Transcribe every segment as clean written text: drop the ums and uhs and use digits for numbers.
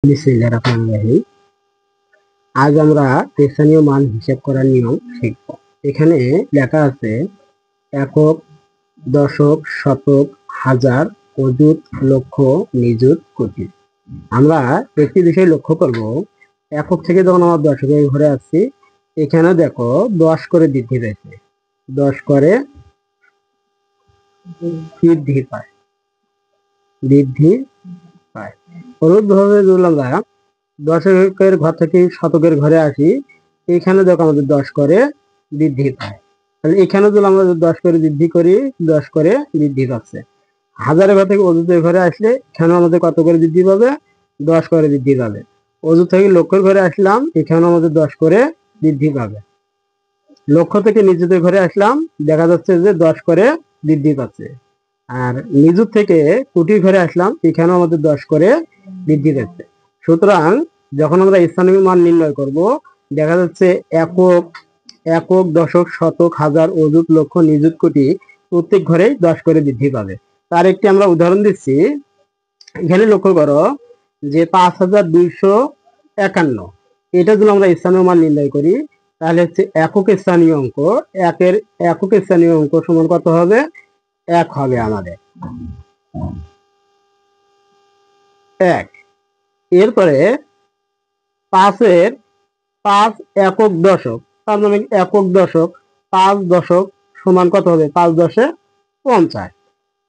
বিসমিল্লাহির। আজ আমরা স্থানীয় মান হিসাব করার নিয়ম শিখব। এখানে লেখা আছে একক, দশক, শতক, হাজার, অযুত, লক্ষ, নিযুত, কোটি। আমরা একটি বিষয় লক্ষ্য করব, একক থেকে যখন আমরা দশকের ঘরে আসছি, এখানে দেখো 10 করে বৃদ্ধি পেয়েছে, 10 করে বৃদ্ধি পায়। অনুরূপভাবে যদি আমরা দশকের ঘর থেকে শতকের ঘরে আসি, এখানে দেখো আমাদের 10 করে বৃদ্ধি পায়। তাহলে এখানে যদি আমরা 10 করে বৃদ্ধি করি, 10 করে বৃদ্ধি পাচ্ছে। হাজারের ঘর থেকে অযুতের ঘরে আসলে এখানে আমাদের কত করে বৃদ্ধি পাবে? 10 করে বৃদ্ধি পাবে। অযুত থেকে লক্ষের ঘরে আসলাম, এখানে আমাদের 10 করে বৃদ্ধি পাবে। লক্ষ থেকে নিযুতের ঘরে আসলাম, দেখা যাচ্ছে যে 10 করে বৃদ্ধি পাচ্ছে। আর নিযুত থেকে কোটির ঘরে আসলাম, এখানেও আমাদের 10 করে বৃদ্ধি পাচ্ছে। সুতরাং যখন আমরা স্থানীয় মান নির্ণয় করব, দেখা যাচ্ছে একক, দশক, শতক, হাজার, অযুত, লক্ষ, নিযুত, কোটি প্রত্যেক ঘরেই 10 করে বৃদ্ধি পাবে। তার একটি আমরা উদাহরণ দিচ্ছি। এখানে লক্ষ্য করো যে 5251, এটা যদি আমরা স্থানীয় মান নির্ণয় করি, তাহলে হচ্ছে একক স্থানীয় অঙ্ক, একক স্থানীয় অঙ্ক সমান কত হবে? 1 হবে আমাদের 1। এরপরে 5 একক দশক, তার মানে একক দশক, 5 দশক সমান কত হবে? 5 10 50।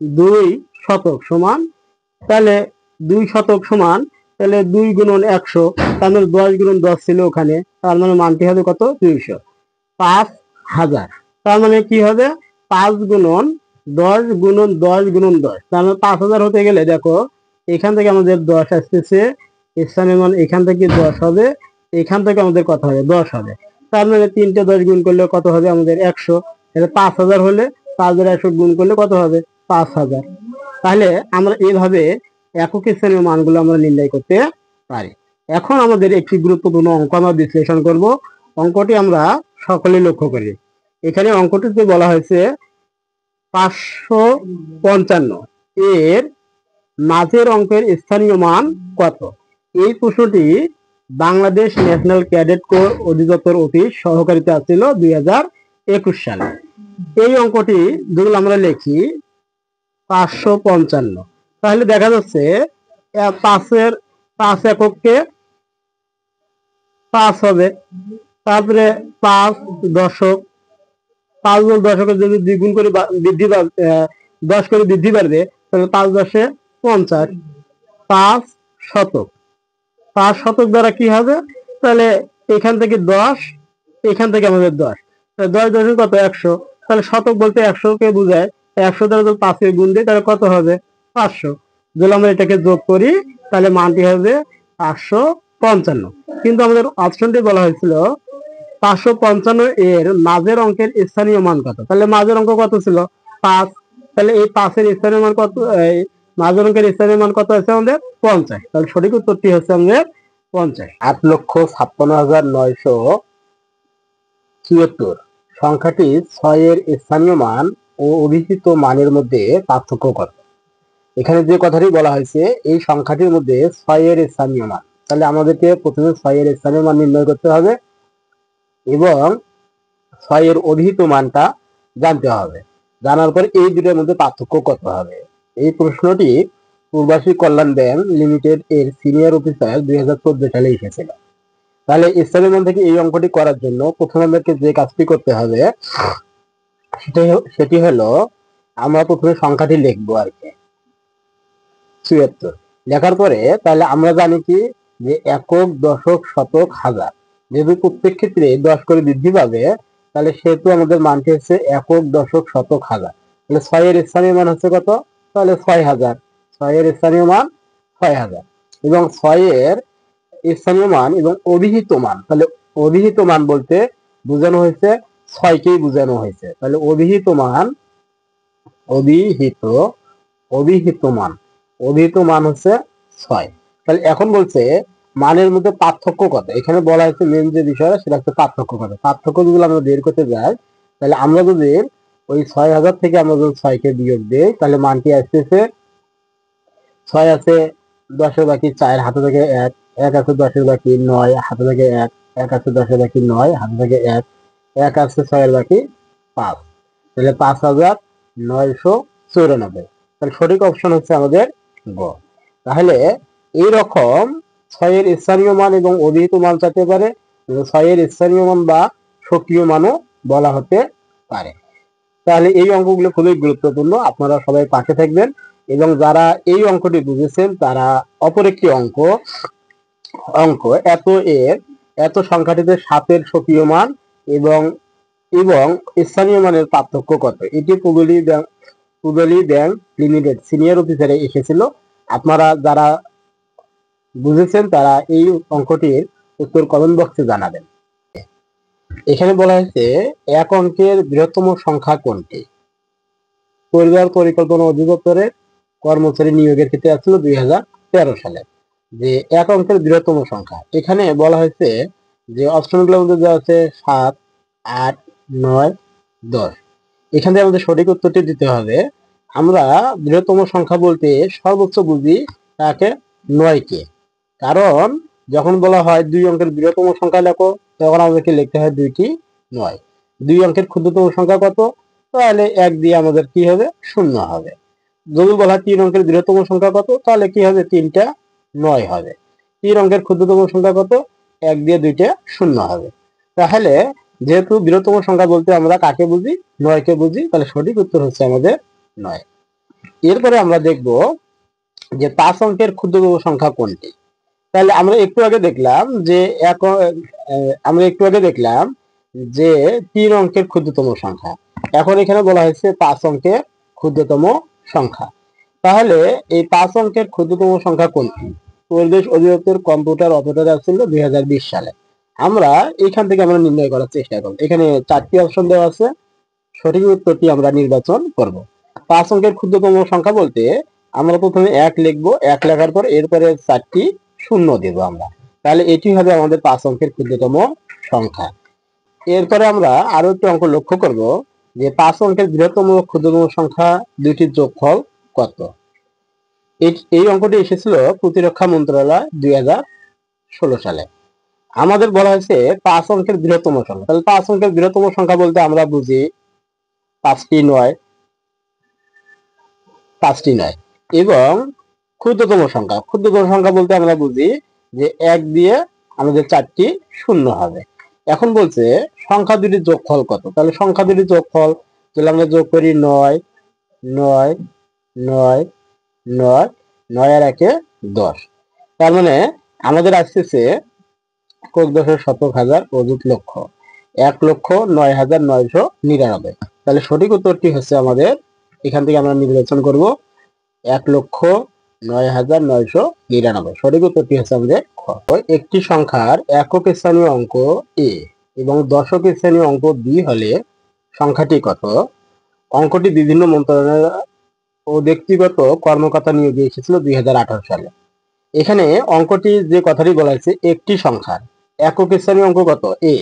2 শতক সমান, তাহলে 2 শতক সমান, তাহলে 2 গুণন 100, তার মানে 10 গুণন 10 ছিল ওখানে, তার মানে মানটি হবে কত? 200। 5000, তার মানে কি হবে? 5 গুণন 10 গুণন 10 গুণন 10, তার মানে 5000 হতে গেলে দেখো এখান থেকে আমাদের 10 আসতেছে, স্থানীয় মান এখান থেকে 10 হবে, এখান থেকে আমাদের কত হবে? 10 হবে। তার মানে 3টে 10 গুণ করলে কত হবে? আমাদের 100। তাহলে 5000 হলে 5100 গুণ করলে কত হবে? 5000। তাহলে আমরা এইভাবে একক স্থানীয় মানগুলো আমরা নির্ণয় করতে পারি। এখন আমাদের একটি গুরুত্বপূর্ণ অঙ্ক আমরা বিশ্লেষণ করব। অঙ্কটি আমরা সকলে লক্ষ্য করি। এখানে অঙ্কটিতে বলা হয়েছে 555 এর মাঝের অঙ্কের স্থানীয় মান কত? এই প্রশ্নটি বাংলাদেশ ন্যাশনাল ক্যাডেট কোর অধিদপ্তর অফিস সহকারীতে আসছিল 2021 সালে। এই অঙ্কটি যদি আমরা লিখি 555, তাহলে দেখা যাচ্ছে 5 এককে 5 হবে, তারপরে 5 দশক, 5 দশকের যদি দ্বিগুণ করে বৃদ্ধি 10 করে বৃদ্ধি পারবে, তাহলে 5 10 50। 5 শতক, 5 শতক দ্বারা কি হবে? তাহলে এখান থেকে 10, এখান থেকে আমাদের 10, 10 10 কত? 100। তাহলে শতক বলতে 100 কে বোঝায়। 100 দ্বারা যদি 5 কে গুণ দিই, তাহলে কত হবে? 500। যদি আমরা এটাকে যোগ করি, তাহলে মানটি হবে 555। কিন্তু আমাদের অপশনটি বলা হয়েছিল 555 এর মাঝের অঙ্কের স্থানীয় মান কত? তাহলে মাঝের অঙ্ক কত ছিল? 5। তাহলে এই 5 এর স্থানীয় মান কত? মাঝের অঙ্কের স্থানীয় মান কত আছে আমাদের? 50। তাহলে সঠিক উত্তরটি হচ্ছে আমাদের 50। 8,56,974 সংখ্যাটি 6 এর স্থানীয় মান ও অভিহিত মানের মধ্যে পার্থক্য কত? এখানে যে কথাটি বলা হয়েছে, এই সংখ্যাটির মধ্যে 6 এর স্থানীয় মান, তাহলে আমাদেরকে প্রথমে 6 এর স্থানীয় মান নির্ণয় করতে হবে এবং 6 এর অভিহিত মানটা জানতে হবে। জানার পর এই দুটোর মধ্যে পার্থক্য কত হবে। এই প্রশ্নটি প্রবাসী কল্যাণ ব্যাংক লিমিটেড এর সিনিয়র অফিসার 2014 সালে এসেছিল। তাহলে স্থানীয় মান থেকে এই অঙ্কটি করার জন্য প্রথমে আমাদেরকে যে কাজটি করতে হবে সেটি হলো, আমরা প্রথমে সংখ্যাটি লিখবো আর কি 74। লেখার পরে তাহলে আমরা জানি কি যে একক, দশক, শতক, হাজার, যেহেতু প্রত্যেক ক্ষেত্রে 10 করে বৃদ্ধি পাবে, তাহলে সেহেতু আমাদের মানটি হচ্ছে একক, দশক, শতক, হাজার। তাহলে 6 এর স্থানীয় মান হচ্ছে কত? তাহলে 6000। 6 এর স্থানীয় মান 6000 এবং 6 এর স্থানীয় মান এবং অভিহিত মান, তাহলে অভিহিত মান বলতে বোঝানো হয়েছে 6কেই বোঝানো হয়েছে। তাহলে অভিহিত মান, অভিহিত মান হচ্ছে 6। তাহলে এখন বলছে মানের মধ্যে পার্থক্য কত? এখানে বলা হয়েছে মেন যে বিষয় সেটা হচ্ছে পার্থক্য কত। পার্থক্য যদি আমরা বের করতে যাই, তাহলে আমরা যদি ওই 6000 থেকে আমরা যদি 6কে বিয়োগ দিই, তাহলে মানটি আসতেছে 6 আছে 10 বাকি 4 হাতে থেকে 1, এক আছে 10-এর বাকি 9, হাতে থাকে 1, এক আছে 10-এর বাকি 9, হাতে থাকে 1, এক আছে 6-এর বাকি 5, তাহলে 5,994। তাহলে সঠিক অপশন হচ্ছে আমাদের গ। তাহলে এইরকম 6-এর স্থানীয় মান এবং অভিহিত মান চাইতে পারে, 6-এর স্থানীয় মান বা সক্রিয় মানও বলা হতে পারে। তাহলে এই অঙ্কগুলো খুবই গুরুত্বপূর্ণ, আপনারা সবাই পাশে থাকবেন। এবং যারা এই অঙ্কটি বুঝেছেন তারা অপর একটি অঙ্ক অঙ্ক এত এর এত সংখ্যাটিতে 7-এর সক্রিয় মান এবং এবং স্থানীয় মানের পার্থক্য কত, এটি পুগলি ব্যাংক লিমিটেড সিনিয়র অফিসারে এসেছিল। আপনারা যারা বুঝেছেন তারা এই অঙ্কটির উত্তর কমেন্ট বক্সে জানাবেন। এখানে বলা হয়েছে এক অঙ্কের বৃহত্তম সংখ্যা কোনটি? পরিবার পরিকল্পনা অধিদপ্তরের কর্মচারী নিয়োগের ক্ষেত্রে আসছিল 2013 সালে। যে এক অঙ্কের বৃহত্তম সংখ্যা, এখানে বলা হয়েছে যে অপশনগুলোর মধ্যে দেওয়া আছে 7, 8, 9, 10। এখানে আমাদের সঠিক উত্তরটি দিতে হবে। আমরা বৃহত্তম সংখ্যা বলতে সর্বোচ্চ বুঝি তাকে 9কে, কারণ যখন বলা হয় 2 অঙ্কের বৃহত্তম সংখ্যা লেখো, তখন আমাদেরকে লিখতে হয় 2টি 9। 2 অঙ্কের ক্ষুদ্রতম সংখ্যা কত? তাহলে 1 দিয়ে আমাদের কি হবে? 0 হবে। যদি বলা হয় 3 অঙ্কের বৃহত্তম সংখ্যা কত, তাহলে কি হবে? 3টা 9 হবে। 3 অঙ্কের ক্ষুদ্রতম সংখ্যা কত? 1 দিয়ে 2টা 0 হবে। তাহলে যেহেতু বৃহত্তম সংখ্যা বলতে আমরা কাকে বুঝি? 9কে বুঝি, তাহলে সঠিক উত্তর হচ্ছে আমাদের 9। এরপরে আমরা দেখব যে 5 অঙ্কের ক্ষুদ্রতম সংখ্যা কোনটি? তাহলে আমরা একটু আগে দেখলাম যে আমরা একটু আগে দেখলাম যে 3 অঙ্কের ক্ষুদ্রতম সংখ্যা। এখন এখানে বলা হয়েছে 5 অঙ্কের ক্ষুদ্রতম সংখ্যা। তাহলে এই 5 অঙ্কের ক্ষুদ্রতম সংখ্যা কোনটি? পরিবেশ অধিদপ্তর কম্পিউটার অপারেটর ছিল 2020 সালে। আমরা এখান থেকে আমরা নির্ণয় করার চেষ্টা করব। এখানে 4টি অপশন দেওয়া আছে, সঠিক উত্তরটি আমরা নির্বাচন করব। 5 অঙ্কের ক্ষুদ্রতম সংখ্যা বলতে আমরা প্রথমে 1 লিখব, 1 লেখার পর এরপরে 4টি শূন্য দেব আমরা, তাহলে এটি হবে আমাদের 5 অঙ্কের ক্ষুদ্রতম সংখ্যা। এরপরে আমরা আরো একটি অঙ্ক লক্ষ্য করব যে 5 অঙ্কের বৃহত্তম ও ক্ষুদ্রতম সংখ্যা দুইটির যোগফল কত? এই অঙ্কটি এসেছিল প্রতিরক্ষা মন্ত্রণালয় 2016 সালে। আমাদের বলা হয়েছে 5 অঙ্কের বৃহত্তম সংখ্যা। তাহলে 5 অঙ্কের বৃহত্তম সংখ্যা বলতে আমরা বুঝি 5টি 9, 5টি 9 এবং ক্ষুদ্রতম সংখ্যা বলতে আমরা বুঝি যে 1 দিয়ে আমাদের 4টি শূন্য হবে। এখন বলছে সংখ্যা দুটির যোগফল কত? তাহলে সংখ্যা দুটির যোগফল তাহলে আমরা যোগ করি 9, 9, 9, 9, 9 আর 1-এ 10। তার মানে আমাদের আসতেছে একক দশক শতক হাজার অযুত লক্ষ 1,09,999। তাহলে সঠিক উত্তরটি হচ্ছে আমাদের, এখান থেকে আমরা নির্বাচন করব 1,09,999। সঠিক উত্তরটি হচ্ছে আমাদের খ। একটি সংখ্যার একক স্থানীয় অঙ্ক a এবং দশক স্থানীয় অঙ্ক b হলে সংখ্যাটি কত? অঙ্কটি বিভিন্ন মন্ত্রণালয় ও ব্যক্তিগত কর্মকর্তা নিয়োগে এসেছিল 2018 সালে। এখানে অঙ্কটি যে কথাটি বলা হয়েছে একটি সংখ্যার একক স্থানীয় অঙ্ক কত? a।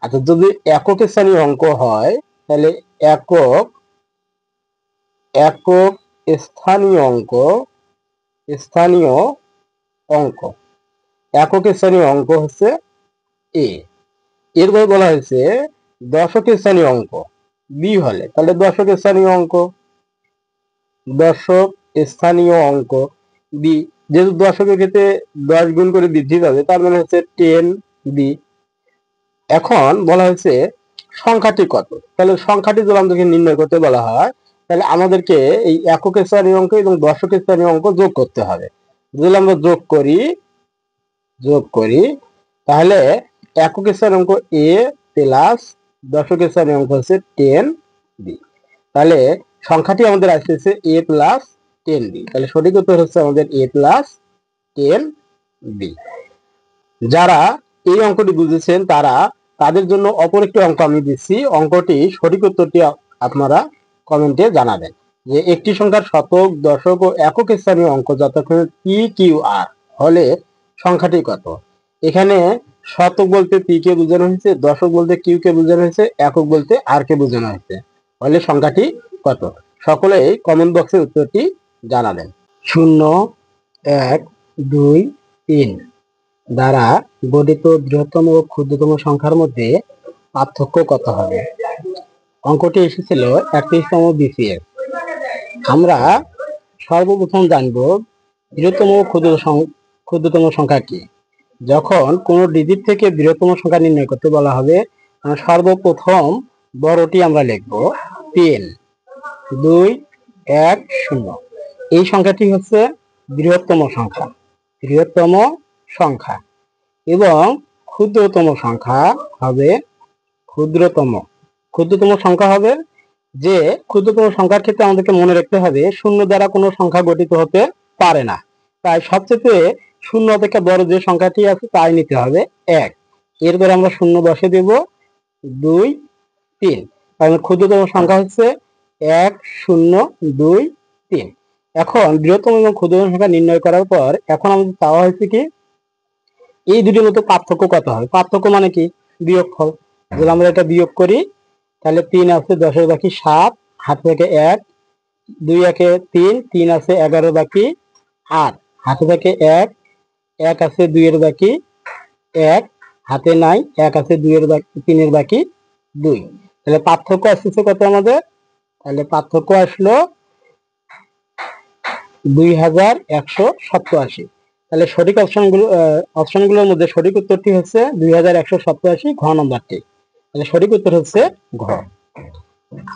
আচ্ছা, যদি একক স্থানীয় অঙ্ক হয় তাহলে একক একক স্থানীয় অঙ্ক স্থানীয় অঙ্ক একক স্থানীয় অঙ্ক হচ্ছে a। এরপরে বলা হয়েছে দশক স্থানীয় অঙ্ক b হলে, তাহলে দশক স্থানীয় অঙ্ক b, যেহেতু দশকের ক্ষেত্রে 10 গুণ করে বৃদ্ধি পাবে, তার মানে হচ্ছে 10b। এখন বলা হয়েছে সংখ্যাটি কত? তাহলে সংখ্যাটি যদি আমাদেরকে নির্ণয় করতে বলা হয় তাহলে আমাদেরকে এই একক স্থানীয় অঙ্ক এবং দশক স্থানীয় অঙ্ক যোগ করতে হবে। যদি আমরা যোগ করি তাহলে একক স্থানীয় অঙ্ক a প্লাস দশক স্থানীয় অঙ্ক হচ্ছে 10b। তাহলে সংখ্যাটি আমাদের আসতেছে a প্লাস 10b। তাহলে সঠিক উত্তর হচ্ছে আমাদের a প্লাস 10b। যারা এই অঙ্কটি বুঝেছেন তাদের জন্য অপর একটি অঙ্ক আমি দিচ্ছি। অঙ্কটি সঠিক উত্তরটি আপনারা কমেন্টে জানাবেন যে একটি সংখ্যার শতক, দশক ও একক স্থানীয় অঙ্ক যথাক্রমে পি কিউ আর হলে সংখ্যাটি কত? এখানে শতক বলতে পি কে বোঝানো হয়েছে, দশক বলতে কিউ কে বোঝানো হয়েছে, একক বলতে আর কে বোঝানো হয়েছে। হলে সংখ্যাটি কত? সকলেই কমেন্ট বক্সে উত্তরটি জানাবেন। 0, 1, 2, 3। দ্বারা গঠিত বৃহত্তম ও ক্ষুদ্রতম সংখ্যার মধ্যে পার্থক্য কত হবে? অঙ্কটি এসেছিল 31তম বিসিএস। আমরা সর্বপ্রথম জানব বৃহত্তম ও ক্ষুদ্রতম সংখ্যা কি। যখন কোনো ডিজিট থেকে বৃহত্তম সংখ্যা নির্ণয় করতে বলা হবে, সর্বপ্রথম বড়টি আমরা লিখব 3, 2, 1, 0। এই সংখ্যাটি হচ্ছে বৃহত্তম সংখ্যা, বৃহত্তম সংখ্যা। এবং ক্ষুদ্রতম সংখ্যা হবে ক্ষুদ্রতম সংখ্যা হবে যে ক্ষুদ্রতম সংখ্যার ক্ষেত্রে আমাদেরকে মনে রাখতে হবে শূন্য দ্বারা কোনো সংখ্যা গঠিত হতে পারে না। তাই সবচেয়ে শূন্য থেকে বড় যে সংখ্যাটি আছে তাই নিতে হবে 1। এরপরে আমরা শূন্য বসে দেব 2, 3। কারণ ক্ষুদ্রতম সংখ্যা হচ্ছে 1, 0, 2, 3। এখন বৃহত্তম এবং ক্ষুদ্রতম সংখ্যা নির্ণয় করার পর এখন আমাদের চাওয়া হয়েছে কি এই দুটির মধ্যে পার্থক্য কত হবে। পার্থক্য মানে কি বিয়োগফল। যদি আমরা এটা বিয়োগ করি তাহলে 3 আছে 10 বাকি 7, হাত থেকে 1, 2 একে 3, 3 আছে 11 বাকি 8, হাতে থেকে 1, 1 আছে 2 এর বাকি 1, হাতে নাই 1 আছে 2 এর বাকি 3 এর বাকি 2। তাহলে পার্থক্য আসছে কত আমাদের? তাহলে পার্থক্য আসলো 2187। তাহলে সঠিক অপশনগুলোর মধ্যে সঠিক উত্তরটি হচ্ছে 2187, ঘ নম্বরটি। তাহলে সঠিক উত্তর হচ্ছে ঘ।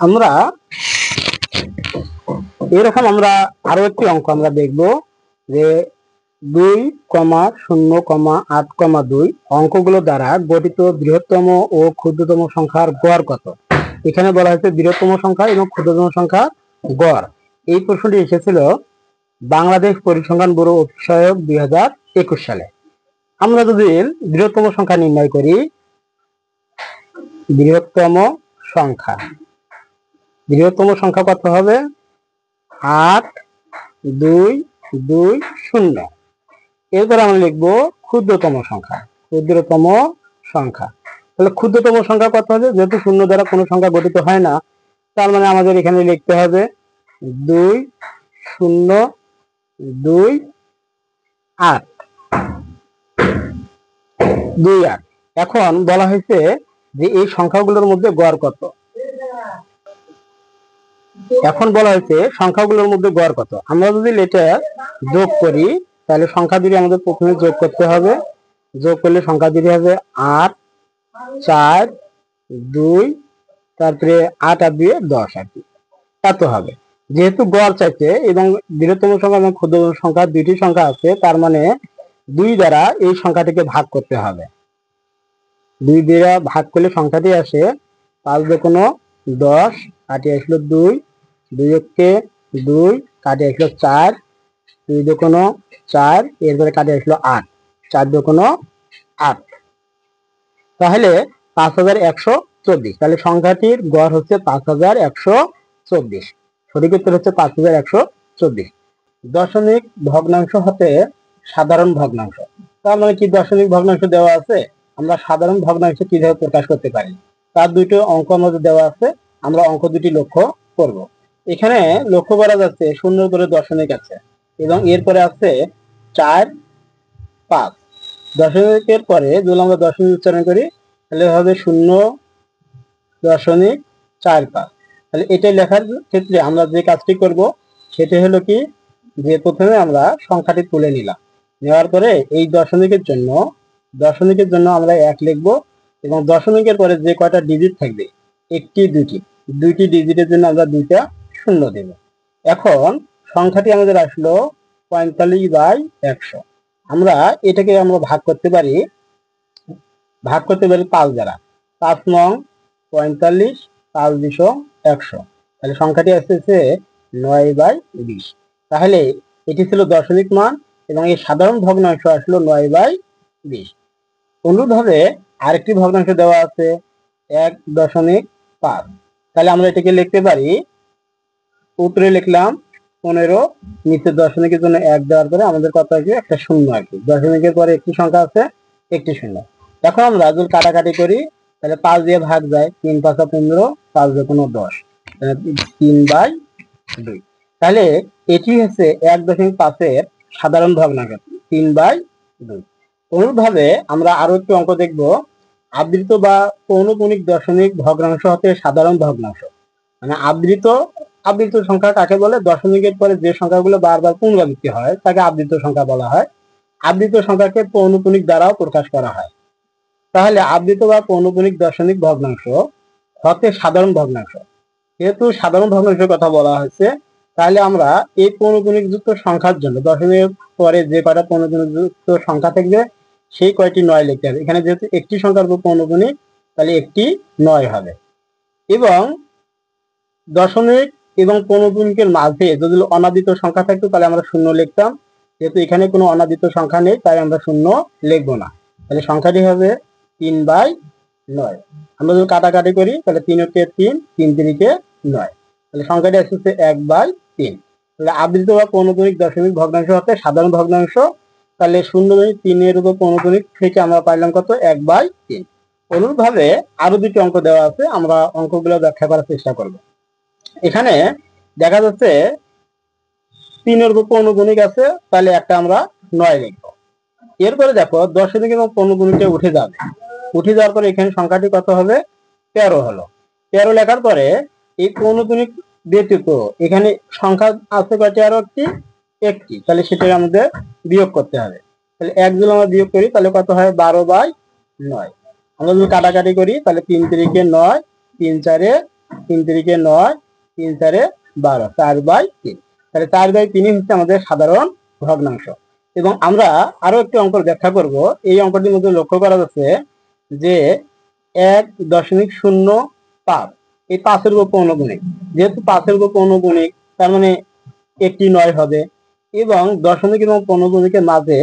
আমরা এরকম আরো একটি অঙ্ক আমরা দেখব যে 2,0,8,2 অঙ্কগুলো দ্বারা গঠিত বৃহত্তম ও ক্ষুদ্রতম সংখ্যার গড় কত। এখানে বলা হয়েছে বৃহত্তম সংখ্যা এবং ক্ষুদ্রতম সংখ্যার গড়। এই প্রশ্নটি এসেছিল বাংলাদেশ পরিসংখ্যান ব্যুরো অফিসক 2021 সালে। আমরা যদি বৃহত্তম সংখ্যা নির্ণয় করি, বৃহত্তম সংখ্যা কত হবে? 8,2,2,0। এরপর আমরা লিখবো ক্ষুদ্রতম সংখ্যা। তাহলে ক্ষুদ্রতম সংখ্যা কত হবে? যেহেতু শূন্য দ্বারা কোনো সংখ্যা গঠিত হয় না, তার মানে আমাদের এখানে লিখতে হবে 2,0,2,8। এখন বলা হয়েছে যে এই সংখ্যাগুলোর মধ্যে গড় কত। আমরা যদি এটা যোগ করি তাহলে সংখ্যা দুটি আমাদের প্রথমে যোগ করতে হবে। যোগ করলে সংখ্যা দুটি হবে 8, 4, 2, তারপরে 8 আর 2 10 আর কি, এত হবে। যেহেতু গড় চাইছে এবং বৃহত্তম সংখ্যা এবং ক্ষুদ্রতম সংখ্যা দুইটি সংখ্যা আছে, তার মানে 2 দ্বারা এই সংখ্যাটিকে ভাগ করতে হবে। 2 দ্বারা ভাগ করলে সংখ্যাটি আসে 5 দুগুণ 10, কাটি আসলো 2, 2 একে 2, কাটি আসলো 4, 2 দুগুণ 4, এরপরে কাটি আসলো 8, 4 দুগুণ 8। তাহলে 5124। তাহলে সংখ্যাটির গড় হচ্ছে 5124। সঠিক উত্তর হচ্ছে 5124। দশমিক ভগ্নাংশ হতে সাধারণ ভগ্নাংশ। তার মানে কি দশমিক ভগ্নাংশ দেওয়া আছে, আমরা সাধারণ ভগ্নাংশ কিভাবে প্রকাশ করতে পারি তার দুটো অঙ্ক আমাদের দেওয়া আছে। আমরা অঙ্ক দুটি লক্ষ্য করব। এখানে লক্ষ্য করা যাচ্ছে শূন্য করে দশমিক আছে এবং এরপরে আছে 4, 5। দশমিকের পরে যদি আমরা দশমিক উচ্চারণ করি তাহলে হবে 0.45। তাহলে এটা লেখার ক্ষেত্রে আমরা যে কাজটি করব সেটা হলো কি, যে প্রথমে আমরা সংখ্যাটি তুলে নিলাম। নেওয়ার পরে এই দশমিকের জন্য আমরা 1 লিখব এবং দশমিকের পরে যে কয়টা ডিজিট থাকবে, একটি দুইটি ডিজিটের জন্য আমরা 2টা শূন্য দেব। এখন সংখ্যাটি আমাদের আসলো 45/100। আমরা এটাকে ভাগ করতে পারি 5 দ্বারা। 5 নং 45, 5 200, 100। তাহলে সংখ্যাটি আসতেছে 9/20। তাহলে এটি ছিল দশমিক মান এবং এই সাধারণ ভগ্নাংশ আসলো 9/20। অনুরূপভাবে আরেকটি ভগ্নাংশ দেওয়া আছে 1.5। তাহলে আমরা এটাকে লিখতে পারি, উপরে লিখলাম 15, নিচে দশমিকের জন্য 1 দেওয়ার পরে আমাদের কত আসবে? একটা শূন্য আর কি। দশমিকের পরে একটি সংখ্যা আছে, একটি শূন্য। এখন আমরা যদি কাটাকাটি করি তাহলে 5 দিয়ে ভাগ যায়, 3 5 15, 5 দুগুণ 10, 3/2। তাহলে এটি হচ্ছে 1.5 এর সাধারণ ভগ্নাংশ, 3/2। অনুরূপভাবে আমরা আরো একটি অঙ্ক দেখব, আবৃত বা পৌনপুনিক দশমিক ভগ্নাংশ হতে সাধারণ ভগ্নাংশ। মানে আবৃত আবৃত সংখ্যা কাকে বলে? দশমিকের পরে যে সংখ্যাগুলো বারবার পুনরাবৃত্তি হয় তাকে আবৃত সংখ্যা বলা হয়। আবৃত সংখ্যাকে পৌনপুনিক দ্বারাও প্রকাশ করা হয়। তাহলে আবৃত বা পৌনপুনিক দশমিক ভগ্নাংশ হতে সাধারণ ভগ্নাংশ, যেহেতু সাধারণ ভগ্নাংশের কথা বলা হয়েছে, তাহলে আমরা এই পৌনপুনিক যুক্ত সংখ্যার জন্য দশমিকের পরে যে কয়টা পৌনপুনিক যুক্ত সংখ্যা থাকবে সেই কয়টি 9 লিখতে হবে। এখানে যেহেতু একটি সংখ্যার উপর পৌনপুনিক, তাহলে একটি 9 হবে। এবং দশমিক এবং পৌনপুনিকের মাঝে যদি অনাবৃত সংখ্যা থাকতো তাহলে আমরা 0 লিখতাম। যেহেতু এখানে কোনো অনাবৃত সংখ্যা নেই তাই আমরা 0 লিখবো না। তাহলে সংখ্যাটি হবে 3/9। আমরা যদি কাটাকাটি করি তাহলে 3 কে 3, 3 3 9, তাহলে সংখ্যাটি আসছে 1/3। তাহলে আবৃত বা পৌনপুনিক দশমিক ভগ্নাংশ হতে সাধারণ ভগ্নাংশ। তাহলে 0.3 এর উপর পৌনপুনিক থেকে আমরা পাইলাম কত? 1/3। অনুরূপভাবে আরো দুটি অঙ্ক দেওয়া আছে, আমরা অঙ্কগুলো ব্যাখ্যা করার চেষ্টা করব। এখানে দেখা যাচ্ছে 3 এর উপর পৌনপুনিক আছে, তাহলে একটা আমরা 9 লিখবো। এরপরে দেখো দশমিক এবং পৌনপুনিকটা উঠে যাবে। উঠে যাওয়ার পরে এখানে সংখ্যাটি কত হবে? 13 হলো। 13 লেখার পরে এই পৌনপুনিক ব্যতীত এখানে সংখ্যা আছে কয়টি? আরো একটি, তাহলে সেটাই আমাদের বিয়োগ করতে হবে। তাহলে 1 যদি আমরা বিয়োগ করি তাহলে কত হয়? 12/9। আমরা যদি কাটাকাটি করি তাহলে 3 3 9, 3 4 3 3 9, 3 4 12, 4/3। তাহলে 4/3 হচ্ছে আমাদের সাধারণ ভগ্নাংশ। এবং আমরা আরো একটি অঙ্ক ব্যাখ্যা করব। এই অঙ্কটির মধ্যে লক্ষ্য করা যাচ্ছে যে 1.05, এই 5 এর উপর পৌনপুনিক, যেহেতু 5 এর উপর পৌনপুনিক তার মানে একটি 9 হবে। এবং দশমিক এবং পৌনপুনিকের মাঝে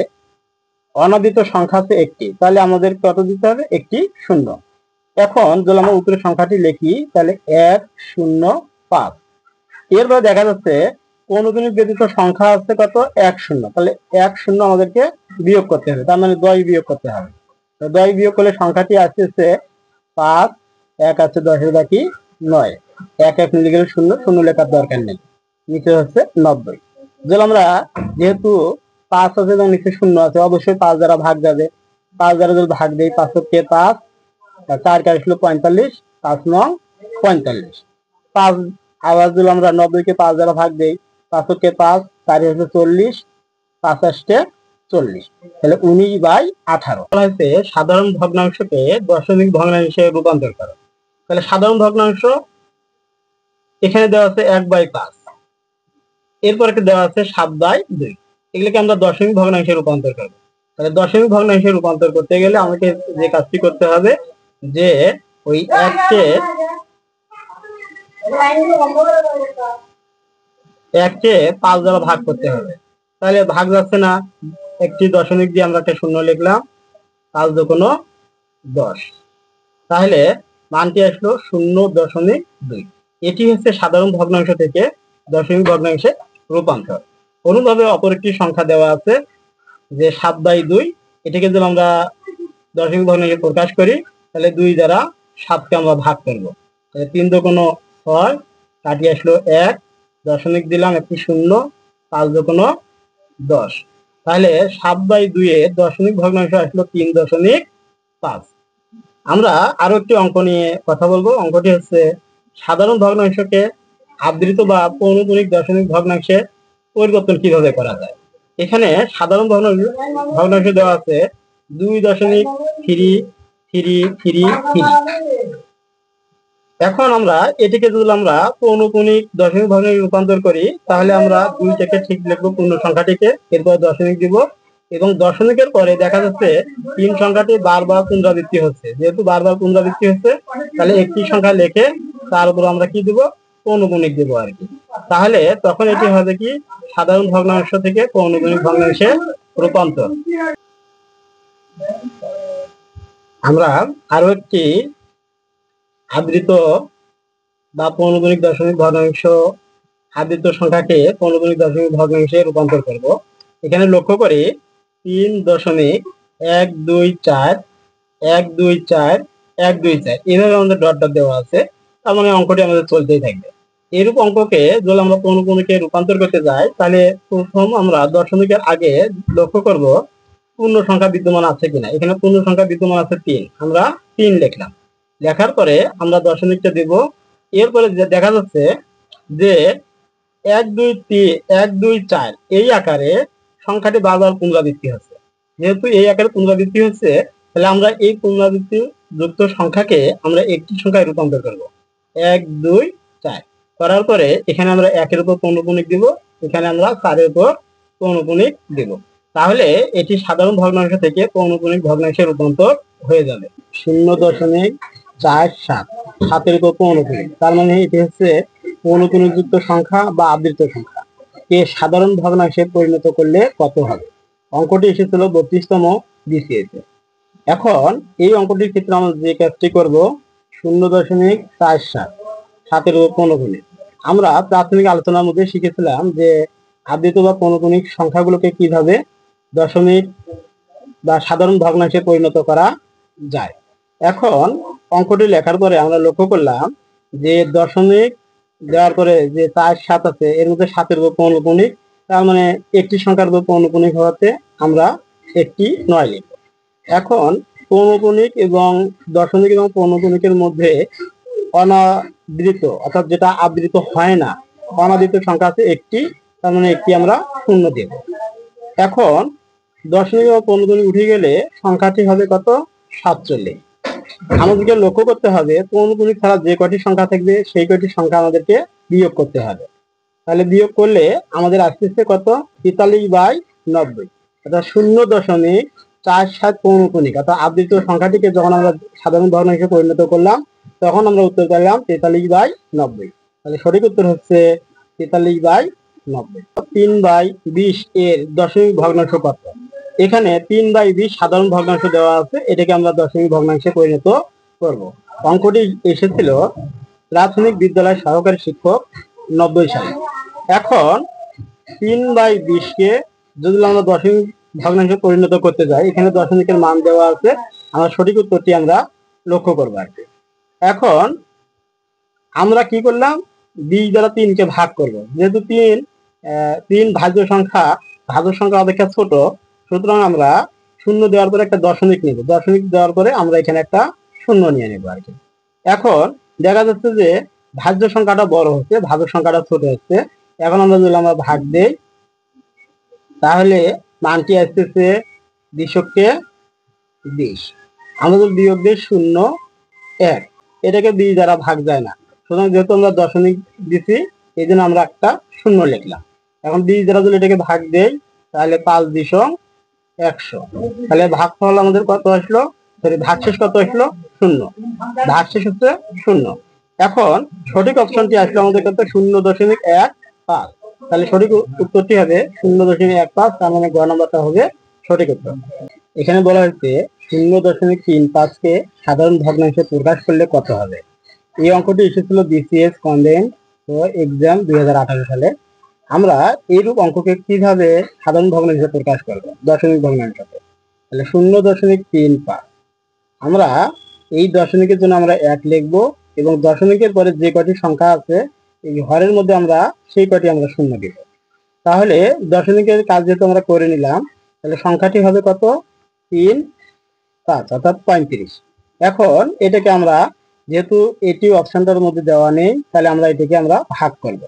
অনাবৃত সংখ্যা আছে একটি, তাহলে আমাদের কত দিতে হবে? একটি 0। এখন যদি আমরা উত্তরের সংখ্যাটি লিখি তাহলে 105। এরপরে দেখা যাচ্ছে পৌনপুনিক ব্যতীত সংখ্যা আছে কত? 10, তাহলে 10 আমাদেরকে বিয়োগ করতে হবে, তার মানে 10 বিয়োগ করতে হবে। 10 বিয়োগ করলে সংখ্যাটি আসছে 5, 1 আছে 10 বাকি 9, 1 1 মিলে গেলে 0, 0 লেখার দরকার নেই, নিচে হচ্ছে 90। যদি আমরা যেহেতু 5 আছে এবং নিচে 0 আছে, অবশ্যই 5 দ্বারা ভাগ যাবে। 5 দ্বারা যদি ভাগ দেই 5 কে 5, 4 কে আসলো 45, 5 9 45। 5 আবার যদি আমরা 90 কে 5 দ্বারা ভাগ দেই, 5 কে 5, 4 হচ্ছে 40, 5 আসছে 40, তাহলে 19/18 হচ্ছে সাধারণ ভগ্নাংশকে দশমিক ভগ্নাংশে রূপান্তর করা। তাহলে সাধারণ ভগ্নাংশ এখানে দেওয়া আছে 1/5, এরপর একটা দেওয়া আছে 7/2, এগুলোকে আমরা দশমিক ভগ্নাংশে রূপান্তর করব। তাহলে দশমিক ভগ্নাংশে রূপান্তর করতে গেলে আমাকে যে কাজটি করতে হবে যে ওই 1 কে 5 দ্বারা ভাগ করতে হবে। তাহলে ভাগ যাচ্ছে না, একটি দশমিক দিয়ে আমরা একটা 0 লিখলাম, 5 দুগুণ 10, তাহলে মানটি আসলো 0.2। এটি হচ্ছে সাধারণ ভগ্নাংশ থেকে দশমিক ভগ্নাংশে রূপান্তর। অনুরূপভাবে অপর একটি সংখ্যা দেওয়া আছে যে 7/2, এটাকে যদি আমরা দশমিক ভগ্নাংশে প্রকাশ করি তাহলে 2 দ্বারা 7কে আমরা ভাগ করব। তাহলে 3 দুগুণ 6, কাটিয়ে আসলো 1, দশমিক দিলাম একটি 0, 5 দুগুণ 10, তাহলে 7/2 এর দশমিক ভগ্নাংশ আসলো 3.5। আমরা আরো একটি অঙ্ক নিয়ে কথা বলবো। অঙ্কটি হচ্ছে সাধারণ ভগ্নাংশকে আবৃত বা পৌনপুনিক দশমিক ভগ্নাংশে পরিবর্তন কিভাবে করা যায়। এখানে সাধারণ ভগ্নাংশ দেওয়া আছে 2.33333। এখন আমরা এটিকে যদি আমরা পৌনপুনিক দশমিক ভগ্নাংশে রূপান্তর করি তাহলে আমরা 2 থেকে ঠিক লিখবো পূর্ণ সংখ্যাটিকে, এরপর দশমিক দিব। এবং দশমিকের পরে দেখা যাচ্ছে 3 সংখ্যাটি বারবার পুনরাবৃত্তি হচ্ছে, যেহেতু বারবার পুনরাবৃত্তি হচ্ছে তাহলে একটি সংখ্যা লিখে তার উপর আমরা কি দিব? পৌনপুনিক দিব আর কি। তাহলে তখন এটি হবে কি সাধারণ ভগ্নাংশ থেকে পৌনপুনিক ভগ্নাংশে রূপান্তর। আমরা আরো একটি আবৃত বা পৌনপুনিক দশমিক ভগ্নাংশ আবৃত সংখ্যাকে পৌনপুনিক দশমিক ভগ্নাংশে রূপান্তর করব। এখানে লক্ষ্য করি 3.124 এভাবে আমাদের ডট ডট দেওয়া আছে, তার মানে অঙ্কটি আমাদের চলতেই থাকবে। এরূপ অঙ্ককে যদি আমরা পৌনপুনিকে রূপান্তর করতে যাই তাহলে প্রথম আমরা দশমিকের আগে লক্ষ্য করব পূর্ণ সংখ্যা বিদ্যমান আছে কিনা। এখানে পূর্ণ সংখ্যা বিদ্যমান আছে 3, আমরা 3 লিখলাম। লেখার পরে আমরা দশমিকটা দেব। এরপরে দেখা যাচ্ছে যে 1 2 3 1 2 4 এই আকারে সংখ্যাটি বারবার পুনরাবৃত্তি হচ্ছে। যেহেতু এই আকারে পুনরাবৃত্তি হচ্ছে, তাহলে আমরা এই পুনরাবৃত্তি যুক্ত সংখ্যাকে আমরা একটি সংখ্যায় রূপান্তর করব। 1 2 4 করার পরে এখানে আমরা 1-এর উপর পৌনঃপুনিক দিব, এখানে আমরা 4-এর উপর পৌনঃপুনিক দিব। তাহলে এটি সাধারণ ভগ্নাংশ থেকে পৌনঃপুনিক ভগ্নাংশে রূপান্তর হয়ে যাবে। 0.47 7-এর উপর পৌনঃপুনিক, তার মানে এটি হচ্ছে পৌনঃপুনিক যুক্ত সংখ্যা বা আবৃত সংখ্যা কে সাধারণ ভগ্নাংশে পরিণত করলে কত হবে। অঙ্কটি এসেছিল 32তম BCS এ। এখন এই অঙ্কটির ক্ষেত্রে আমরা যে কাজটি করব, 0.47 7-এর উপর পৌনঃপুনিক। আমরা প্রাথমিক আলোচনার মধ্যে শিখেছিলাম যে আবৃত বা পৌনঃপুনিক সংখ্যাগুলোকে কিভাবে দশমিক বা সাধারণ ভগ্নাংশে পরিণত করা যায়। এখন অঙ্কটি লেখার পরে আমরা লক্ষ্য করলাম যে দশমিক দেওয়ার পরে যে 4 7 আছে, এর মধ্যে 7-এর উপর পৌনঃপুনিক, তার মানে একটি সংখ্যার উপর পৌনঃপুনিক হওয়াতে আমরা একটি 9 লিখব। এখন পৌনঃপুনিক এবং দশমিক এবং পৌনঃপুনিকের মধ্যে অনাবৃত অর্থাৎ যেটা আবৃত হয় না, অনাবৃত সংখ্যা আছে একটি, তার মানে একটি আমরা শূন্য দেব। এখন দশমিক এবং পৌনঃপুনিক উঠে গেলে সংখ্যাটি হবে কত, 47। আমাদেরকে লক্ষ্য করতে হবে পৌনঃপুনিক ছাড়া যে কয়টি সংখ্যা থাকবে সেই কয়টি সংখ্যা আমাদেরকে বিয়োগ করতে হবে। তাহলে বিয়োগ করলে আমাদের আসতেছে কত, 43/90, অর্থাৎ 0.47 পৌনঃপুনিক অর্থাৎ আবৃত সংখ্যাটিকে যখন আমরা সাধারণ ভগ্নাংশে পরিণত করলাম তখন আমরা উত্তর পেলাম 43/90। তাহলে সঠিক উত্তর হচ্ছে 43/90। 3/20 এর দশমিক ভগ্নাংশ কত। এখানে 3/20 সাধারণ ভগ্নাংশ দেওয়া আছে, এটাকে আমরা দশমিক ভগ্নাংশে পরিণত করব। অঙ্কটি এসেছিল প্রাথমিক বিদ্যালয় সহকারী শিক্ষক 90 সালে। এখন 3/20 কে যদি আমরা দশমিক ভগ্নাংশে পরিণত করতে যাই, এখানে দশমিকের মান দেওয়া আছে, আমরা সঠিক উত্তরটি আমরা লক্ষ্য করবো আর কি। এখন আমরা কি করলাম, 20 দ্বারা 3-কে ভাগ করব। যেহেতু 3 ভাজ্য সংখ্যা অপেক্ষা ছোট, সুতরাং আমরা শূন্য দেওয়ার পরে একটা দশমিক নিব, দশমিক দেওয়ার পরে আমরা এখানে একটা শূন্য নিয়ে নেব আর কি। এখন দেখা যাচ্ছে যে ভাজ্য সংখ্যাটা বড় হচ্ছে, ভাজক সংখ্যাটা ছোট হচ্ছে। এখন আমরা যদি আমরা ভাগ দেই তাহলে মানটি আসতেছে 20 আমরা যদি বিয়োগ দিই 0 1, এটাকে 20 দ্বারা ভাগ যায় না, সুতরাং যেহেতু আমরা দশমিক দিছি এই জন্য আমরা একটা শূন্য লিখলাম। এখন 20 দ্বারা যদি এটাকে ভাগ দেই তাহলে 5-100, তাহলে ভাগফল আমাদের কত আসলো, ভাগশেষ কত আসলো, 0, ভাগশেষ হচ্ছে 0। এখন সঠিক অপশনটি আসলো আমাদের কত, 0.15। তাহলে সঠিক উত্তরটি হবে 0.15, তার মানে গ নম্বরটা হবে সঠিক উত্তর। এখানে বলা হয়েছে 0.35-কে সাধারণ ভগ্নাংশে প্রকাশ করলে কত হবে। এই অঙ্কটি এসেছিল BCS কনভেন্ট ও এক্সাম 2018 সালে। আমরা এইরূপ অঙ্ককে কিভাবে সাধারণ ভগ্নাংশে প্রকাশ করব, দশমিক ভগ্নাংশকে। তাহলে 0.35, আমরা এই দশমিকের জন্য আমরা 1 লিখবো এবং দশমিকের পরে যে কয়টি সংখ্যা আছে এই হরের মধ্যে আমরা সেই কয়টি আমরা শূন্য দিব। তাহলে দশমিকের কাজ যেহেতু আমরা করে নিলাম, তাহলে সংখ্যাটি হবে কত, 3 5 অর্থাৎ 35। এখন এটাকে আমরা যেহেতু এটি অপশনটার মধ্যে দেওয়া নেই, তাহলে আমরা এটাকে আমরা ভাগ করব।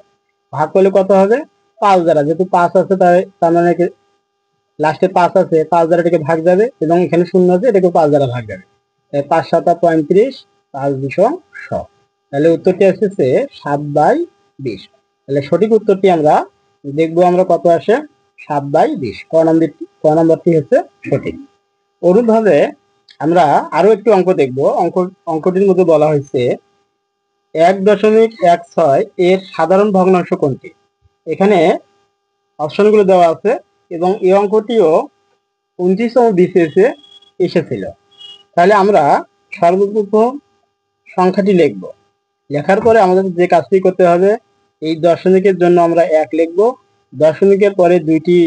ভাগ করলে কত হবে, 5 দ্বারা, যেহেতু 5 আছে তার মানে লাস্টে 5 আছে, 5 দ্বারা এটাকে ভাগ যাবে এবং এখানে শূন্য আছে, এটাকে 5 দ্বারা ভাগ যাবে। 5 7 35, 5-100। তাহলে উত্তরটি আসছে 7/20। তাহলে সঠিক উত্তরটি আমরা দেখবো আমরা কত আসে, 7/20। ক নম্বরটি হচ্ছে সঠিক। অনুরূপভাবে আমরা আরো একটি অঙ্ক দেখব। অঙ্কটির মধ্যে বলা হয়েছে 1.16 এর সাধারণ ভগ্নাংশ কোনটি। এখানে অপশনগুলো দেওয়া আছে এবং এই অঙ্কটিও 29তম BCS এ এসেছিল। তাহলে আমরা সর্বপ্রথম সংখ্যাটি লিখব। লেখার পরে আমাদের যে কাজটি করতে হবে, এই দশমিকের জন্য আমরা 1 লিখব, দশমিকের পরে দুইটি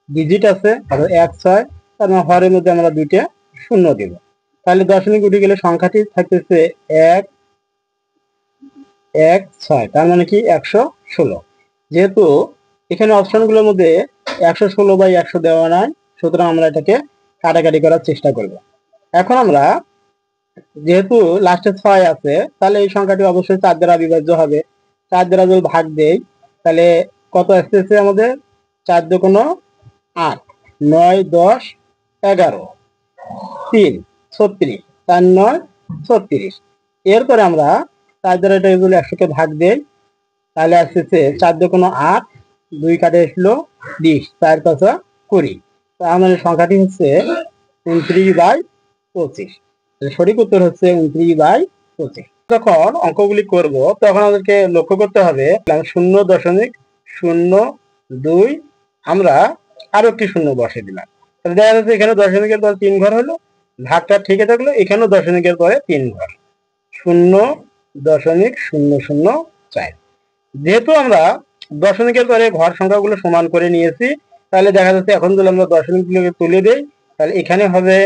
ডিজিট আছে অর্থাৎ 1 6, তার মানে হরের মধ্যে আমরা দুইটা শূন্য দেব। তাহলে দশমিক উঠে গেলে সংখ্যাটি থাকতেছে 1 1 6, তার মানে কি 116। যেহেতু এখানে অপশনগুলোর মধ্যে 116/100 দেওয়া নাই, সুতরাং আমরা এটাকে কাটাকাটি করার চেষ্টা করব। এখন আমরা যেহেতু লাস্টে 6 আছে, তাহলে এই সংখ্যাটি অবশ্যই 4 দ্বারা বিভাজ্য হবে। 4 দ্বারা যদি ভাগ দেই তাহলে কত আসতেছে আমাদের? 4 দুগুণ 8, 9 10 11, 3 36, 4 9 36। এরপরে আমরা 4 দ্বারা এটা যদি 100 কে ভাগ দেই তাহলে আসতেছে 4 দুগুণ 8, 2 কাটে আসলো 20, 4 5 20। তো আমাদের সংখ্যাটি হচ্ছে 29/25। সঠিক উত্তর হচ্ছে 29/25। যখন অঙ্কগুলি করব তখন আমাদেরকে লক্ষ্য করতে হবে 0.02 আমরা আরো একটি শূন্য বসিয়ে দিলাম। তাহলে দেখা যাচ্ছে এখানে দশমিকের পর 3 ঘর হলো, ভাগটা ঠিকই থাকলো, এখানেও দশমিকের পরে 3 ঘর, 0.004। যেহেতু আমরা দশমিকের পরে ঘর সংখ্যাগুলো সমান করে নিয়েছি, তাহলে দেখা যাচ্ছে এখন যদি আমরা দশমিকগুলোকে তুলে দেই তাহলে এখানে হবে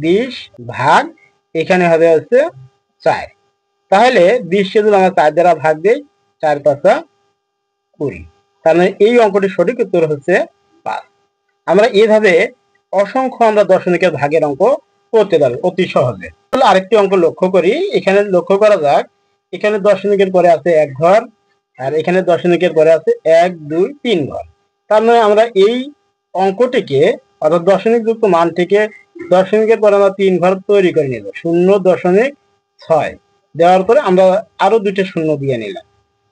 20 ভাগ, এখানে হবে হচ্ছে 4। তাহলে 20 কে যদি আমরা 4 দ্বারা ভাগ দেই 4 5 20। তার মানে এই অঙ্কটির সঠিক উত্তর হচ্ছে 5। আমরা এইভাবে অসংখ্য আমরা দশমিকের ভাগের অঙ্ক করতে পারবো অতি সহজে। তাহলে আরেকটি অঙ্ক লক্ষ্য করি। এখানে লক্ষ্য করা যাক, এখানে দশমিকের পরে আছে 1 ঘর, আর এখানে দশমিকের পরে আছে 1 2 3 ঘর। তার মানে আমরা এই অঙ্কটিকে অর্থাৎ দশমিক যুক্ত মান থেকে দশমিকের পরে আমরা 3 ঘর তৈরি করে নিব। 0.6 দেওয়ার পরে আমরা আরো দুইটা শূন্য দিয়ে নিলাম।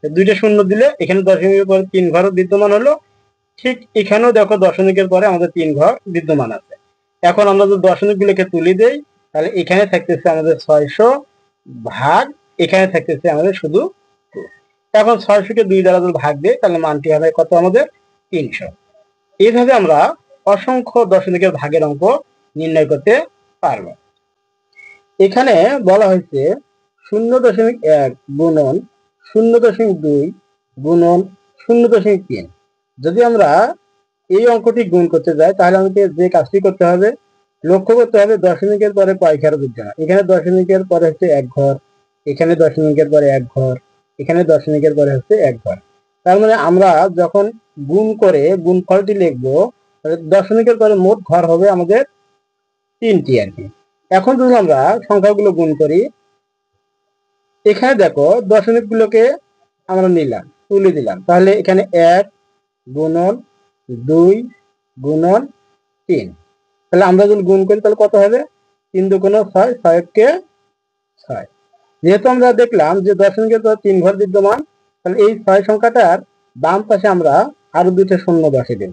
দুইটা শূন্য দিলে এখানে দশমিকের পরে 3 ঘর বিদ্যমান হলো। ঠিক এখানেও দেখো দশমিকের পরে আমাদের 3 ঘর বিদ্যমান আছে। এখন আমরা যদি দশমিক গুলোকে তুলে দেই তাহলে এখানে থাকতেছে আমাদের 600 ভাগ, এখানে থাকতেছে আমাদের শুধু 2। এখন 600 কে 2 দ্বারা যদি ভাগ দেই তাহলে মানটি হবে কত আমাদের? 300। এইভাবে আমরা অসংখ্য দশমিকের ভাগের অঙ্ক নির্ণয় করতে পারবো। এখানে বলা হয়েছে 0.1 গুণন 0.2 গুণন 0.3। যদি আমরা এই অঙ্কটি গুণ করতে যাই তাহলে আমাদের যে কাজটি করতে হবে, লক্ষ্য করতে হবে দশমিকের পরে কয় ঘর বিদ্যমান। এখানে দশমিকের পরে হচ্ছে 1 ঘর, এখানে দশমিকের পরে 1 ঘর, এখানে দশমিকের পরে হচ্ছে 1 ঘর। তার মানে আমরা যখন গুণ করে গুণফলটি লিখবো দশমিকের পরে মোট ঘর হবে আমাদের 3টি আর কি। এখন যদি আমরা সংখ্যাগুলো গুণ করি, এখানে দেখো দশমিক গুলোকে আমরা নিলাম, তুলে দিলাম, তাহলে এখানে 1 গুণন 2 গুণন 3। তাহলে আমরা যদি গুণ করি তাহলে কত হবে? 3 দুগুণ 6, 6 কে 6। যেহেতু আমরা দেখলাম যে দশমিকের পর 3 ঘর বিদ্যমান, তাহলে এই 6 সংখ্যাটার বাম পাশে আমরা আরো দুটো শূন্য বসে দেব।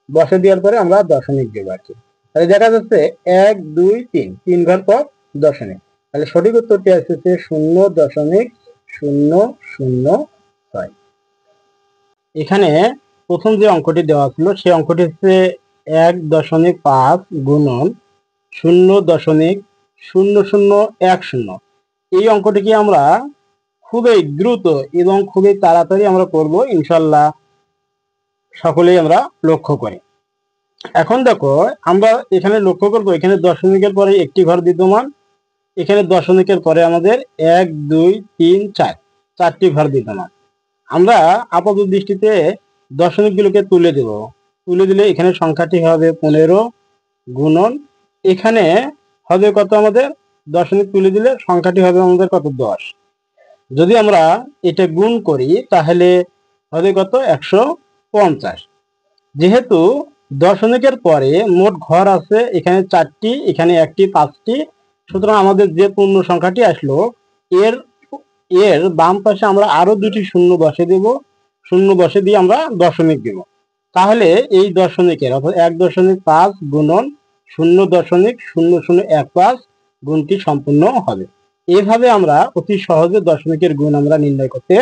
বসে দেওয়ার পরে আমরা দশমিক দেব আর কি। তাহলে দেখা যাচ্ছে 1 2 3, 3 ঘর পর দশমিক। তাহলে সঠিক উত্তরটি আসছে 0.006। এখানে প্রথম যে অঙ্কটি দেওয়া ছিল সেই অঙ্কটি হচ্ছে 1.5 গুণন 0.0010। এই অঙ্কটিকে আমরা খুবই দ্রুত এবং খুবই তাড়াতাড়ি আমরা করব ইনশাল্লাহ, সকলেই আমরা লক্ষ্য করি। এখন দেখো আমরা এখানে লক্ষ্য করব এখানে দশমিকের পরে একটি ঘর বিদ্যমান, এখানে দশমিকের পরে আমাদের 1 2 3 4, 4টি ঘর বিদ্যমান। আমরা আপাত দৃষ্টিতে দশমিকগুলোকে তুলে দেব। তুলে দিলে এখানে সংখ্যাটি হবে 15 গুণন, এখানে হবে কত আমাদের? দশমিক তুলে দিলে সংখ্যাটি হবে আমাদের কত? 10। যদি আমরা এটা গুণ করি তাহলে হবে কত? 150। যেহেতু দশমিকের পরে মোট ঘর আছে এখানে 4টি, এখানে 1টি, 5টি, সুতরাং আমাদের যে পূর্ণ সংখ্যাটি আসলো এর এর বাম পাশে আমরা আরো দুটি শূন্য বসে দেব। শূন্য বসে দিয়ে আমরা দশমিক দেব। তাহলে এই দশমিকের অর্থাৎ 1.5 গুণন 0.0015 গুণটি সম্পূর্ণ হবে। এইভাবে আমরা অতি সহজে দশমিকের গুণ আমরা নির্ণয় করতে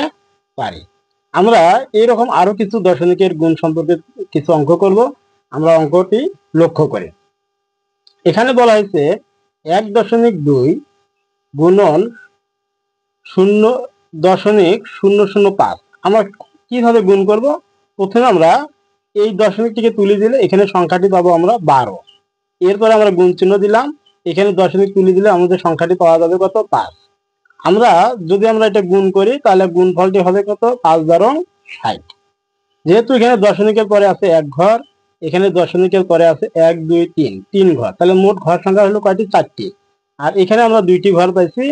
পারি। আমরা এইরকম আরো কিছু দশমিকের গুণ সম্পর্কে কিছু অঙ্ক করব। আমরা অঙ্কটি লক্ষ্য করি। এখানে বলা হয়েছে 1.2 গুণন 0.005। আমরা কিভাবে গুণ করব? প্রথমে আমরা এই দশমিকটিকে তুলে দিলে এখানে সংখ্যাটি পাবো আমরা 12। এরপরে আমরা গুণ চিহ্ন দিলাম, এখানে দশমিক তুলে দিলে আমাদের সংখ্যাটি পাওয়া যাবে কত? 5। আমরা যদি আমরা এটা গুণ করি তাহলে গুণফলটি হবে কত? 5 12 60। যেহেতু এখানে দশমিকের পরে আছে 1 ঘর, এখানে দশমিকের পরে আছে 1 2 3 3 ঘর, তাহলে মোট ঘর সংখ্যা হলো কয়টি? 4টি। আর এখানে আমরা 2টি ঘর পাইছি,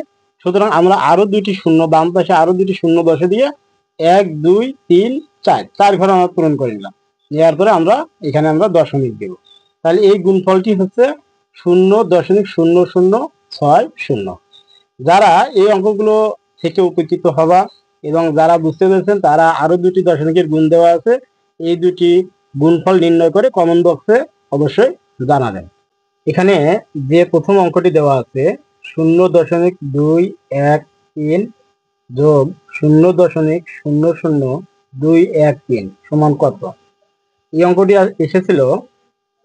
সুতরাং আমরা আরো 2টি শূন্য বাম পাশে আরো 2টি শূন্য বসে দিয়ে 1 2 3 4 4 ঘর আমরা পূরণ করে নিলাম। নেওয়ার পরে এখানে আমরা দশমিক দেব। তাহলে এই গুণফলটি হচ্ছে 0.0060। যারা এই অঙ্কগুলো থেকে উপকৃত হবা এবং যারা বুঝতে পেরেছেন তারা আরো 2টি দশমিকের গুণ দেওয়া আছে, এই 2টি গুণফল নির্ণয় করে কমেন্ট বক্সে অবশ্যই জানাবেন। এখানে যে প্রথম অঙ্কটি দেওয়া আছে 0.213 যোগ 0.00213 সমান কত? এই অঙ্কটি এসেছিল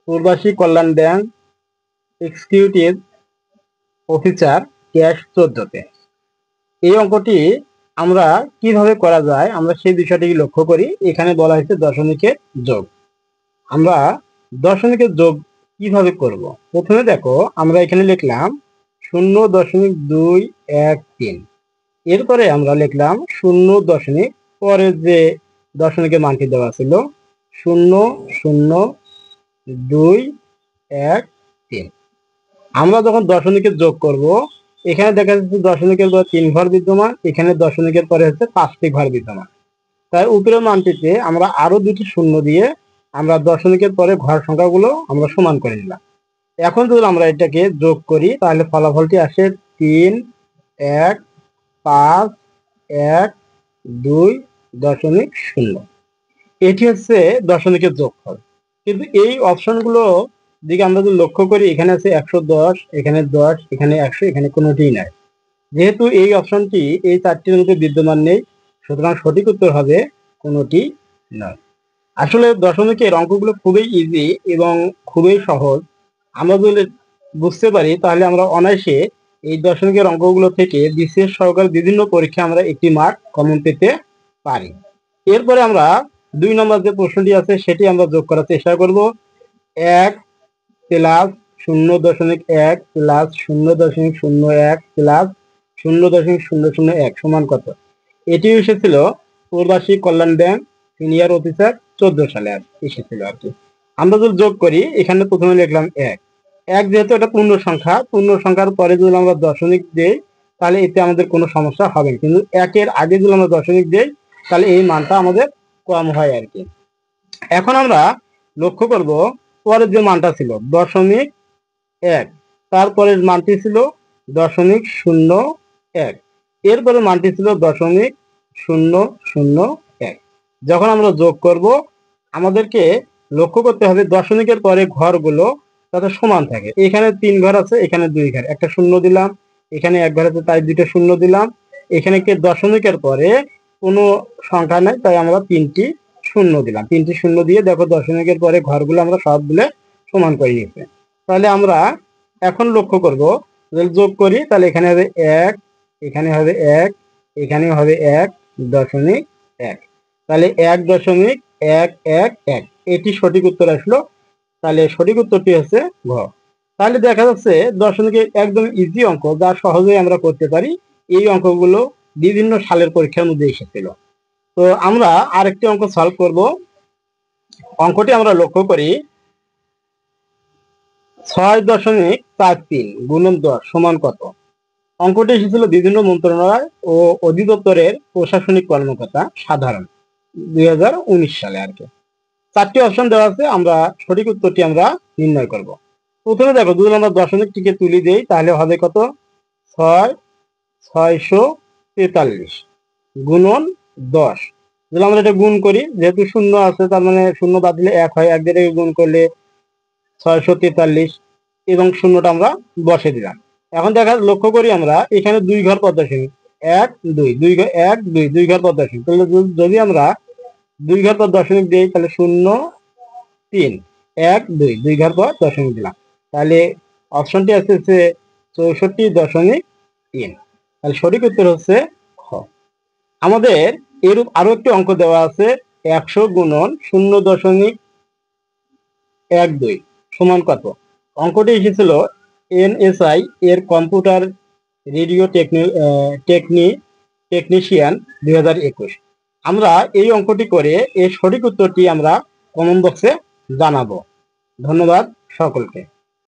প্রবাসী কল্যাণ ব্যাংক এক্সিকিউটিভ অফিসার ক্যাশ 14-তে। এই অঙ্কটি আমরা কিভাবে করা যায় আমরা সেই বিষয়টি লক্ষ্য করি। এখানে বলা হয়েছে দশমিকের যোগ। আমরা দশমিকের যোগ কিভাবে করব? প্রথমে দেখো আমরা এখানে লিখলাম 0.213, এরপরে আমরা লিখলাম 0 পরে যে দশমিকের মানটি দেওয়া ছিল 0.00213। আমরা যখন দশমিকের যোগ করব এখানে দেখা যাচ্ছে দশমিকের পরে 3 ঘর বিদ্যমান, এখানে দশমিকের পরে হচ্ছে 5টি ঘর বিদ্যমান। তাই উপরের মানটিতে আমরা আরো 2টি শূন্য দিয়ে আমরা দশমিকের পরে ঘর সংখ্যাগুলো আমরা সমান করে নিলাম। এখন যদি আমরা এটাকে যোগ করি তাহলে ফলাফলটি আসে 3 1 5 1 2.0। এটি হচ্ছে দশমিকের যোগফল। কিন্তু এই অপশনগুলো দিকে আমরা যদি লক্ষ্য করি এখানে আছে 110, এখানে 10, এখানে 100, এখানে কোনোটিই নাই। যেহেতু এই অপশনটি এই 4টির মধ্যে বিদ্যমান নেই, সুতরাং সঠিক উত্তর হবে কোনোটি নয়। আসলে দশমিকের অঙ্কগুলো খুবই ইজি এবং খুবই সহজ। আমরা যদি বুঝতে পারি তাহলে আমরা অনায়াসে এই দশমিকের অঙ্কগুলো থেকে বিশেষ সহকারে বিভিন্ন পরীক্ষা আমরা একটি মার্ক কমন পেতে পারি। এরপরে আমরা 2 নম্বর যে প্রশ্নটি আছে সেটি আমরা যোগ করার চেষ্টা করব। 1 প্লাস 0.1 প্লাস 0.01 প্লাস 0.001 সমান কত? এটি এসেছিল প্রবাসী কল্যাণ ব্যাংক সিনিয়র অফিসার 14 সালে এসেছিল আর কি। আমরা যদি যোগ করি এখানে প্রথমে লিখলাম 1 যেহেতু এটা পূর্ণ সংখ্যার পরে যদি আমরা দশমিক দেই তাহলে এতে আমাদের কোনো সমস্যা হবে না, কিন্তু 1-এর আগে যদি আমরা দশমিক দেই তাহলে এই মানটা আমাদের কম হয় আর কি। এখন আমরা লক্ষ্য করব পরের যে মানটা ছিল 0.1, তারপরের মানটি ছিল 0.01, এরপরে মানটি ছিল 0.001। যখন আমরা যোগ করব আমাদেরকে লক্ষ্য করতে হবে দশমিকের পরে ঘরগুলো যাতে সমান থাকে। এখানে 3 ঘর আছে, এখানে 2 ঘর, একটা শূন্য দিলাম, এখানে 1 ঘর আছে তাই 2টা শূন্য দিলাম। এখানে কি দশমিকের পরে কোনো সংখ্যা নাই তাই আমরা 3টি শূন্য দিলাম। 3টি শূন্য দিয়ে দেখো দশমিকের পরে ঘরগুলো আমরা সবগুলো সমান করে নিয়েছি। তাহলে আমরা এখন লক্ষ্য করব যদি যোগ করি তাহলে এখানে হবে 1, এখানে হবে 1, এখানে হবে 1.1, তাহলে 1.111 এটি সঠিক উত্তর আসলো। তাহলে সঠিক উত্তরটি হচ্ছে ঘ। তাহলে দেখা যাচ্ছে দশমিকের একদম ইজি অঙ্ক যা সহজেই আমরা করতে পারি, এই অঙ্কগুলো বিভিন্ন সালের পরীক্ষার মধ্যে এসেছিল। তো আমরা আরেকটি অঙ্ক সলভ করব। অঙ্কটি আমরা লক্ষ্য করি 6.43 গুণন 10 সমান কত? অঙ্কটি এসেছিল বিভিন্ন মন্ত্রণালয় ও অধিদপ্তরের প্রশাসনিক কর্মকর্তা সাধারণ 2019 সালে আর কি। 4টি অপশন দেওয়া আছে, আমরা সঠিক উত্তরটি আমরা নির্ণয় করব। প্রথমে দেখো যদি আমরা দশমিকটিকে তুলি দেই তাহলে হবে কত? 643 গুণন 10। যদি আমরা এটা গুণ করি যেহেতু শূন্য আছে তার মানে শূন্য বাদ দিলে 1 হয়, 1 দিয়ে গুণ করলে 643 এবং শূন্যটা আমরা বসে দিলাম। এখন লক্ষ্য করি আমরা এখানে 2 ঘর পদ্মাসীন 1 2 2 1 2 2 ঘর পদ্মাসীন, তাহলে যদি আমরা 2 ঘর পর দশমিক দিই তাহলে 0 3 1 2 2 ঘর পর দশমিক দিলাম, তাহলে অপশনটি আসছে 64.3। তাহলে সঠিক উত্তর হচ্ছে খ। আমাদের এরূপ আরো একটি অঙ্ক দেওয়া আছে 100 গুণন 0.12 সমান কত? অঙ্কটি এসেছিল এনএসআই এর কম্পিউটার রেডিও টেকনিশিয়ান 2021। আমরা এই অঙ্কটি করে এর সঠিক উত্তরটি আমরা কমেন্ট বক্সে জানাবো। ধন্যবাদ সকলকে।